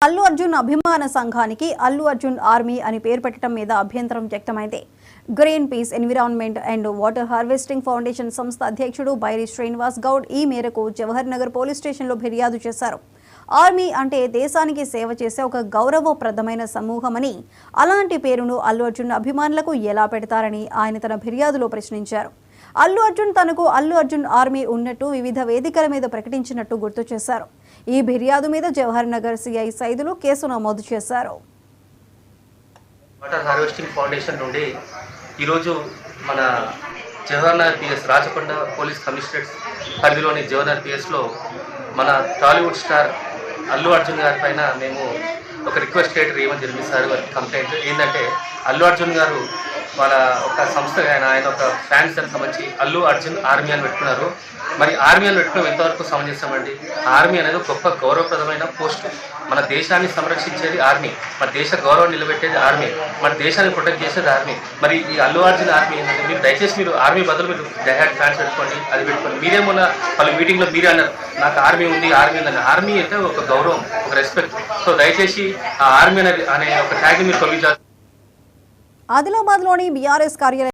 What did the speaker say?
అల్లు అర్జున్ అభిమాన సంఘానికి అల్లు అర్జున్ ఆర్మీ అని పేరు పెట్టడం మీద అభ్యంతరం వ్యక్తమైంది. Green peace environment and water harvesting foundation సంస్థ అధ్యక్షుడు బైరి శ్రీనివాస్ గౌడ్ ఈ మేరకు జవహర్ నగర్ పోలీస్ స్టేషన్లో ఫిర్యాదు చేశారు. ఆర్మీ అంటే దేశానికి సేవ చేసే ఒక గౌరవప్రదమైన సమూహమని, అలాంటి పేరును అల్లు అర్జున్ అభిమానులకు ఎలా పెడతారని ఆయన తన ఫిర్యాదులో ప్రశ్నించారు. అల్లు అర్జున్ తనకు అల్లు అర్జున్ ఆర్మీ ఉన్నట్టు వివిధ వేదికల మీద ప్రకటించినట్టు గుర్తు చేశారు. ఈ ఫిర్యాదు మీద జవహర్ నగర్ సిఐ సైదులు కేసు నమోదు చేశారు. వాటర్ హార్వెస్టింగ్ ఫౌండేషన్ నుండి ఈరోజు మన Jawahar Nagar PS Rachakonda police commissionerate పరిధిలోని జవహర్ నగర్ పిఎస్లో మన టాలీవుడ్ స్టార్ అల్లు అర్జున్ గారి పైన మేము ఒక రిక్వెస్ట్ లెటర్ ఇవ్వడం జరిగింది. సార్ గారికి కంప్లైంట్ ఏంటంటే అల్లు అర్జున్ గారు వాళ్ళ ఒక సంస్థ ఆయన ఒక ఫ్యాన్స్ అని సంబంధించి అల్లు అర్జున్ ఆర్మీ అని పెట్టుకున్నారు. మరి ఆర్మీ అని పెట్టుకుని ఎంతవరకు సమంజసమండి? ఆర్మీ అనేది గొప్ప గౌరవప్రదమైన పోస్ట్. మన దేశాన్ని సంరక్షించేది ఆర్మీ, మన దేశ గౌరవం నిలబెట్టేది ఆర్మీ, మన దేశాన్ని ప్రొటెక్ట్ చేసేది ఆర్మీ. మరి ఈ అల్లు అర్జున్ ఆర్మీ ఏంటంటే మీరు దయచేసి మీరు ఆర్మీ బదులు మీరు డైహార్డ్ ఫ్యాన్స్ పెట్టుకోండి, అది పెట్టుకోండి. మీరేమన్నా వాళ్ళ మీటింగ్లో మీరే అన్నారు నాకు ఆర్మీ ఉంది ఆర్మీ ఉందని. ఆర్మీ అంటే ఒక గౌరవం, ఒక రెస్పెక్ట్. సో దయచేసి ఆ ఆర్మీ అనే ఒక ట్యాగ్ మీరు తొలగించాలి. ఆదిలాబాద్లోని బీఆర్ఎస్ కార్యాలయం